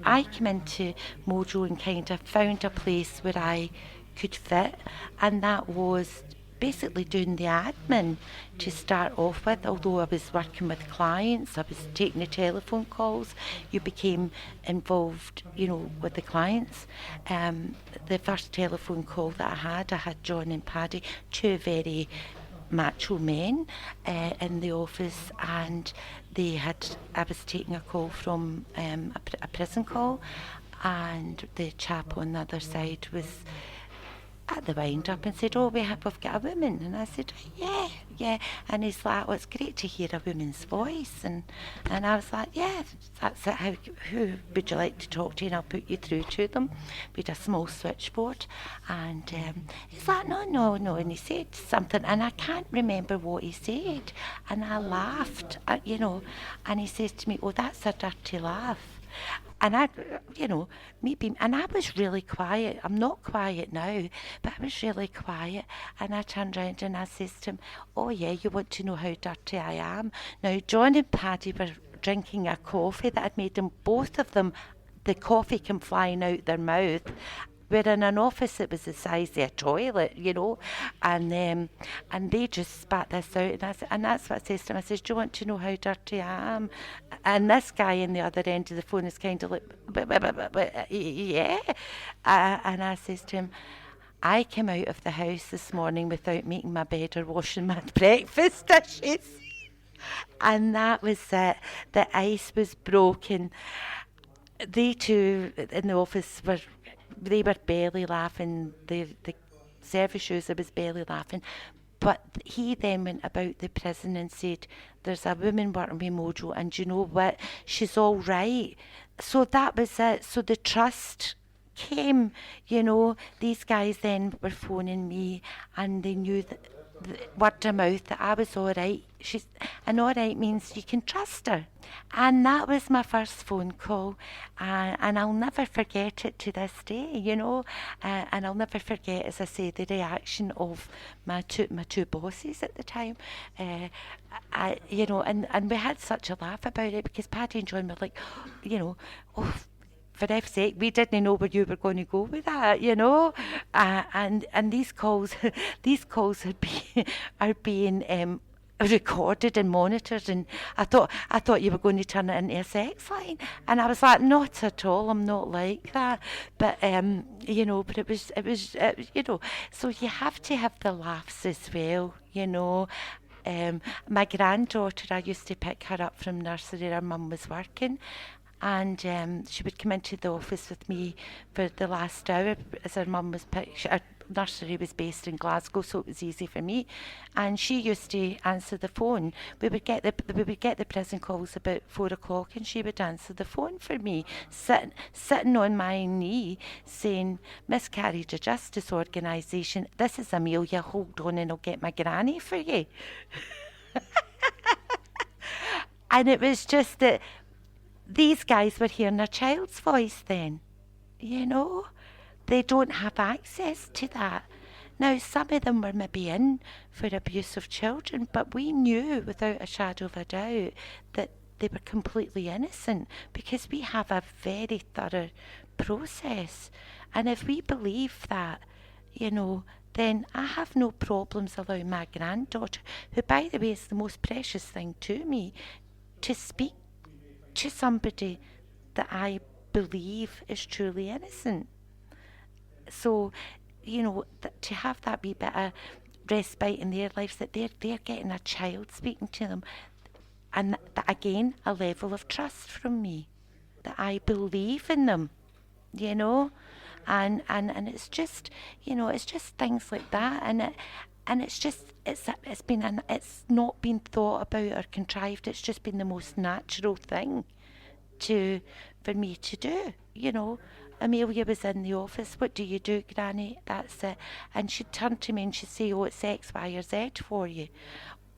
I came into MOJO and kind of found a place where I could fit, and that was basically doing the admin to start off with. Although I was working with clients, I was taking the telephone calls, you became involved, with the clients. The first telephone call that I had John and Paddy, two very macho men in the office, and I was taking a call from a prison call, and the chap on the other side was at the wind up and said, we've got a woman. And I said, yeah. And he's like, well, it's great to hear a woman's voice. And I was like, yeah, that's it. Who would you like to talk to? And I'll put you through to them. We had a small switchboard. And he's like, no. And he said something, and I can't remember what he said. And I laughed, and he says to me, that's a dirty laugh. And I was really quiet. I'm not quiet now, but I was really quiet. And I turned round and I says to him, oh yeah, you want to know how dirty I am? Now, John and Paddy were drinking a coffee that I'd made them, both of them, the coffee came flying out their mouth. We're in an office that was the size of a toilet, and they just spat this out, and that's what I says to him. I says, do you want to know how dirty I am? And this guy in the other end of the phone is kind of like, yeah. And I says to him, I came out of the house this morning without making my bed or washing my breakfast dishes. And that was it. The ice was broken. They two in the office were barely laughing. The service user was barely laughing. But he then went about the prison and said, there's a woman working with MOJO, and you know what? She's all right. So that was it. So the trust came, These guys then were phoning me, and they knew that word of mouth that I was all right. And all right means you can trust her. And that was my first phone call, and I'll never forget it to this day, and I'll never forget, as I say, the reaction of my two bosses at the time. And we had such a laugh about it, because Paddy and John were like, oh, for F's sake, we didn't know where you were going to go with that, and these calls are being recorded and monitored, and I thought you were going to turn it into a sex line, and I was like, not at all, I'm not like that, but but it was so you have to have the laughs as well, My granddaughter, I used to pick her up from nursery. Her mum was working, and she would come into the office with me for the last hour, as her mum was her nursery was based in Glasgow, so it was easy for me. And she used to answer the phone. We would get the prison calls about 4:00, and she would answer the phone for me, sitting on my knee, saying, Miscarriage of Justice organisation, this is Amelia, hold on and I'll get my granny for you. And it was just that these guys were hearing a child's voice then, They don't have access to that. Now, some of them were maybe in for abuse of children, but we knew without a shadow of a doubt that they were completely innocent, because we have a very thorough process. And if we believe that, then I have no problems allowing my granddaughter, who, by the way, is the most precious thing to me, to speak to somebody that I believe is truly innocent. So, to have that wee bit of respite in their lives, that they're getting a child speaking to them, and that again, a level of trust from me, that I believe in them, and it's just, it's just things like that, and And it's not been thought about or contrived. It's just been the most natural thing for me to do. Amelia was in the office. What do you do, Granny? That's it. And she'd turn to me and she'd say, "Oh, it's X, Y, or Z for you."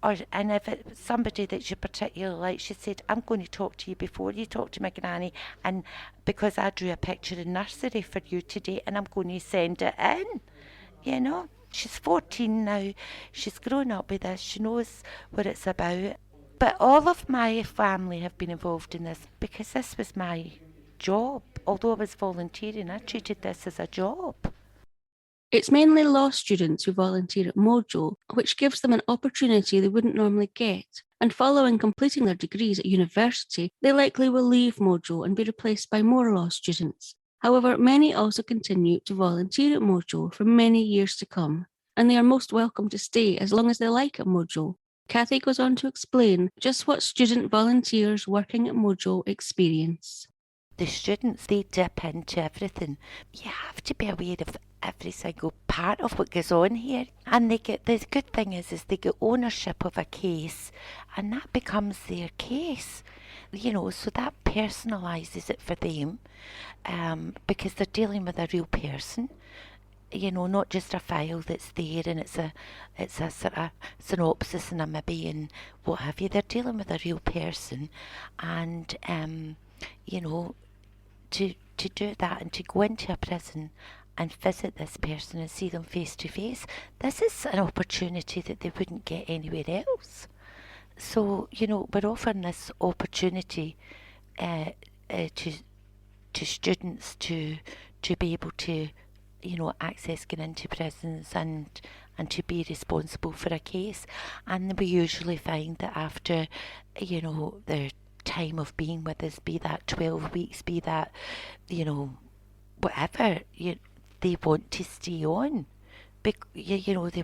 And if it's somebody that you particularly like, she said, "I'm going to talk to you before you talk to my granny, and because I drew a picture in nursery for you today, and I'm going to send it in." She's 14 now. She's grown up with this. She knows what it's about. But all of my family have been involved in this because this was my job. Although I was volunteering, I treated this as a job. It's mainly law students who volunteer at MOJO, which gives them an opportunity they wouldn't normally get. And following completing their degrees at university, they likely will leave MOJO and be replaced by more law students. However, many also continue to volunteer at MOJO for many years to come, and they are most welcome to stay as long as they like at MOJO. Cathy goes on to explain just what student volunteers working at MOJO experience. The students, they dip into everything. You have to be aware of every single part of what goes on here. And the good thing is they get ownership of a case, and that becomes their case. So that personalises it for them, because they're dealing with a real person. Not just a file that's there and it's a sort of synopsis and a maybe and what have you. They're dealing with a real person, and to do that and to go into a prison and visit this person and see them face to face, this is an opportunity that they wouldn't get anywhere else. So, we're offering this opportunity to students to be able to, access going into prisons and to be responsible for a case. And we usually find that after, their time of being with us, be that 12 weeks, be that, whatever, they want to stay on. They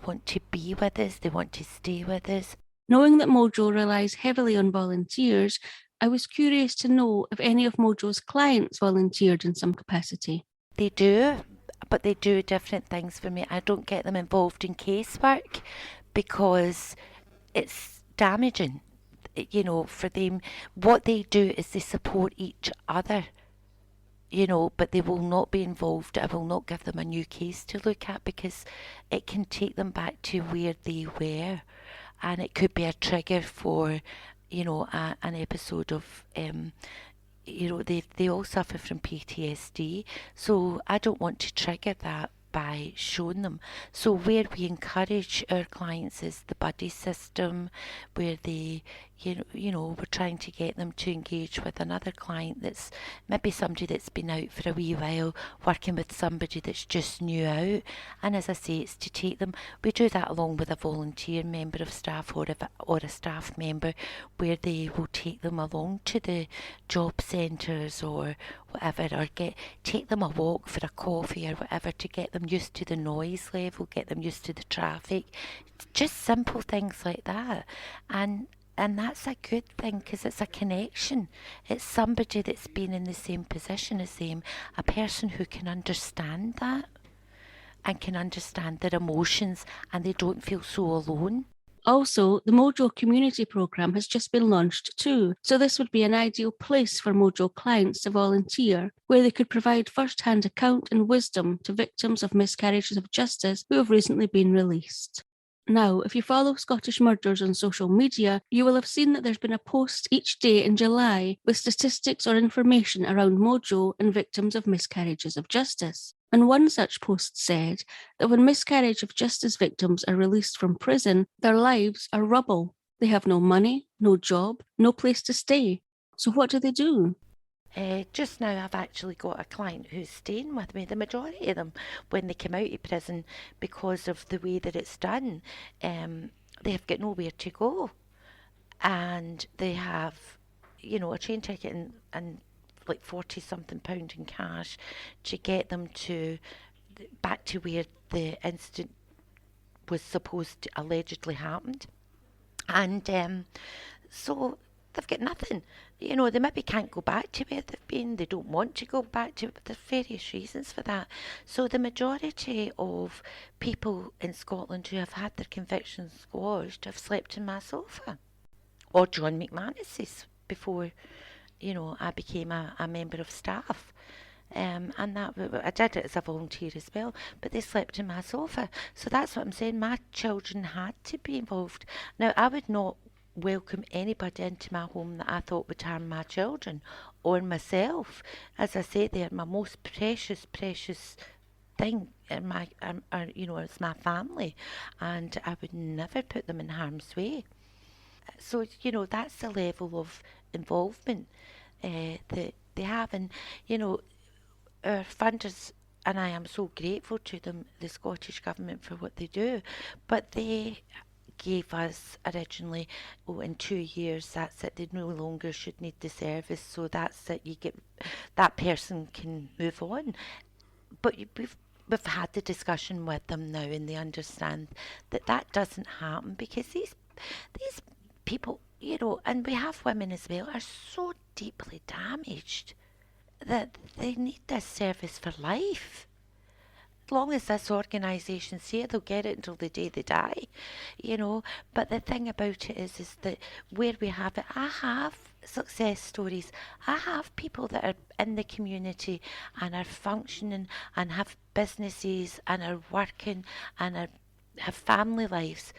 want to be with us, they want to stay with us. Knowing that MOJO relies heavily on volunteers, I was curious to know if any of MOJO's clients volunteered in some capacity. They do, but they do different things for me. I don't get them involved in casework because it's damaging. For them, what they do is they support each other, but they will not be involved. I will not give them a new case to look at because it can take them back to where they were, and it could be a trigger for, an episode of, they all suffer from PTSD, so I don't want to trigger that by showing them. So where we encourage our clients is the buddy system, where they, we're trying to get them to engage with another client that's maybe somebody that's been out for a wee while, working with somebody that's just new out. And as I say, it's to take them. We do that along with a volunteer member of staff or a staff member, where they will take them along to the job centres or whatever, or take them a walk for a coffee or whatever, to get them used to the noise level, get them used to the traffic, just simple things like that. And that's a good thing because it's a connection. It's somebody that's been in the same position as them, a person who can understand that and can understand their emotions, and they don't feel so alone. Also, the MOJO community programme has just been launched too, so this would be an ideal place for MOJO clients to volunteer, where they could provide first-hand account and wisdom to victims of miscarriages of justice who have recently been released. Now, if you follow Scottish Murders on social media, you will have seen that there's been a post each day in July with statistics or information around MOJO and victims of miscarriages of justice. And one such post said that when miscarriage of justice victims are released from prison, their lives are rubble. They have no money, no job, no place to stay. So what do? Just now I've actually got a client who's staying with me, the majority of them, when they come out of prison, because of the way that it's done. They have got nowhere to go, and they have, a train ticket and like 40 something pound in cash to get them back to where the incident was supposed to allegedly happened. And so they've got nothing. You know, they maybe can't go back to where they've been. They don't want to go back to it, but there's various reasons for that. So the majority of people in Scotland who have had their convictions squashed have slept in my sofa. Or John McManus's before, you know, I became a member of staff. And that I did it as a volunteer as well, but they slept in my sofa. So that's what I'm saying. My children had to be involved. Now, I would not welcome anybody into my home that I thought would harm my children or myself. As I say, they're my most precious thing in my, you know, it's my family, and I would never put them in harm's way. So, you know, that's the level of involvement that they have. And, you know, our funders, and I am so grateful to them, the Scottish Government, for what they do, but they gave us originally, in 2 years, that's it, they no longer should need the service, so that's it, you get, that person can move on. But we've had the discussion with them now, and they understand that that doesn't happen, because these people, you know, and we have women as well, are so deeply damaged that they need this service for life. As long as this organisation's here, they'll get it until the day they die, you know. But the thing about it is that where we have it, I have success stories. I have people that are in the community and are functioning and have businesses and are working and have family lives.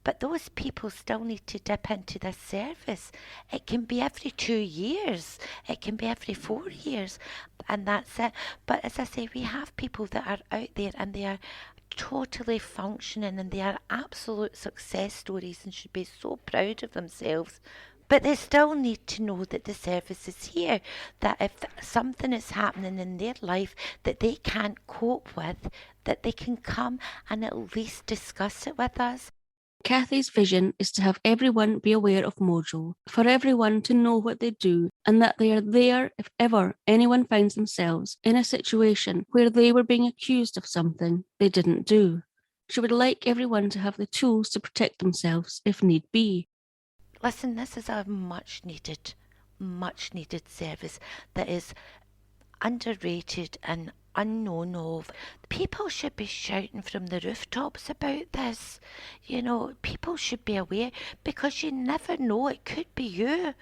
But those people still need to dip into this service. It can be every 2 years. It can be every 4 years. And that's it. But as I say, we have people that are out there and they are totally functioning and they are absolute success stories and should be so proud of themselves. But they still need to know that the service is here, that if something is happening in their life that they can't cope with, that they can come and at least discuss it with us. Cathy's vision is to have everyone be aware of MOJO, for everyone to know what they do and that they are there if ever anyone finds themselves in a situation where they were being accused of something they didn't do. She would like everyone to have the tools to protect themselves if need be. Listen, this is a much needed service that is underrated and unknown of. People should be shouting from the rooftops about this. You know, people should be aware, because you never know, it could be you.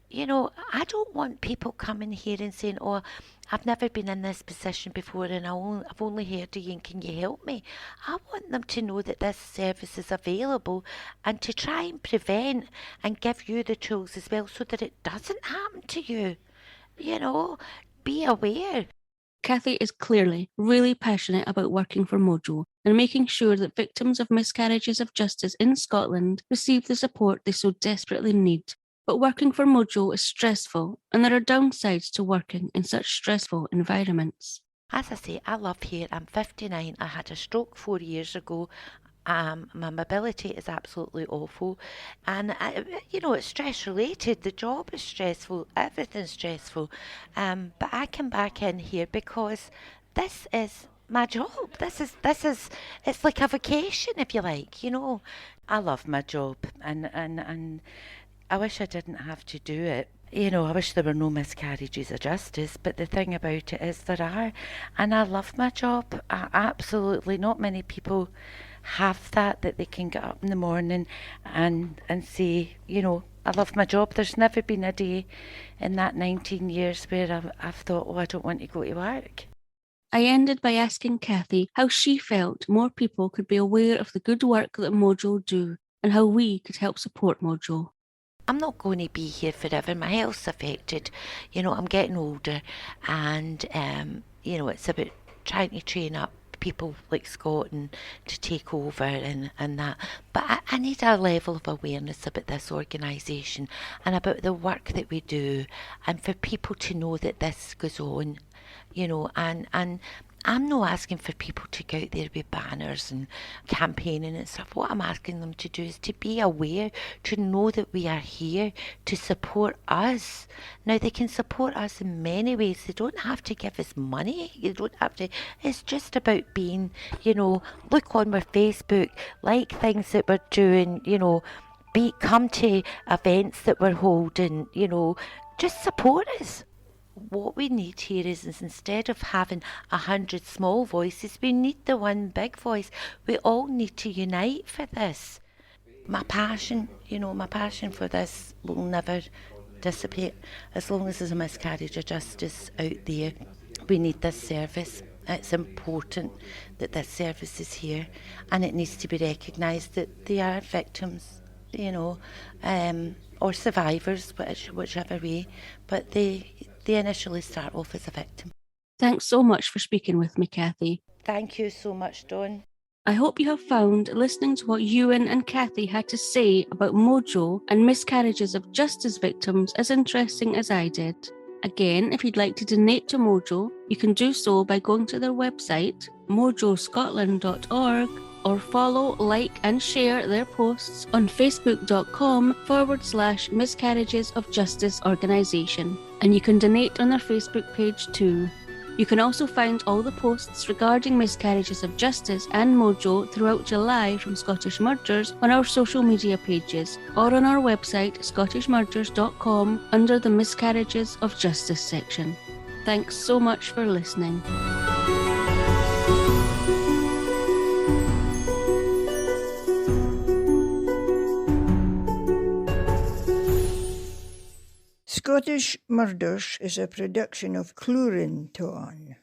You know, I don't want people coming here and saying, oh, I've never been in this position before and I've only heard of you and can you help me? I want them to know that this service is available and to try and prevent and give you the tools as well so that it doesn't happen to you. You know, be aware. Cathy is clearly really passionate about working for MOJO and making sure that victims of miscarriages of justice in Scotland receive the support they so desperately need. But working for MOJO is stressful, and there are downsides to working in such stressful environments. As I say, I love here. I'm 59. I had a stroke 4 years ago. My mobility is absolutely awful, and you know, it's stress related. The job is stressful, everything's stressful, but I come back in here because this is my job. This is it's like a vacation, if you like. You know, I love my job, and I wish I didn't have to do it. You know, I wish there were no miscarriages of justice, but the thing about it is there are, and I love my job. Absolutely, not many people have that they can get up in the morning and say, you know, I love my job. There's never been a day in that 19 years where I've thought, oh, I don't want to go to work. I ended by asking Cathy how she felt more people could be aware of the good work that MOJO do and how we could help support MOJO. I'm not going to be here forever. My health's affected. You know, I'm getting older, and you know, it's about trying to train up people like Scott and to take over and that. But I need a level of awareness about this organisation and about the work that we do, and for people to know that this goes on, you know, and I'm not asking for people to go out there with banners and campaigning and stuff. What I'm asking them to do is to be aware, to know that we are here to support us. Now, they can support us in many ways. They don't have to give us money. You don't have to. It's just about being, you know, look on our Facebook, like things that we're doing, you know, come to events that we're holding, just support us. What we need here is instead of having 100 small voices, we need the one big voice. We all need to unite for this. My passion for this will never dissipate as long as there's a miscarriage of justice out there. We need this service. It's important that this service is here, and it needs to be recognised that they are victims, or survivors, whichever way, but they initially start off as a victim. Thanks so much for speaking with me, Cathy. Thank you so much, Dawn. I hope you have found listening to what Euan and Cathy had to say about MOJO and miscarriages of justice victims as interesting as I did. Again, if you'd like to donate to MOJO, you can do so by going to their website, mojoscotland.org, or follow, like and share their posts on facebook.com/miscarriages of justice organisation. And you can donate on their Facebook page too. You can also find all the posts regarding miscarriages of justice and MOJO throughout July from Scottish Murders on our social media pages or on our website scottishmurders.com under the Miscarriages of Justice section. Thanks so much for listening. Scottish Murders is a production of Cluarantonn.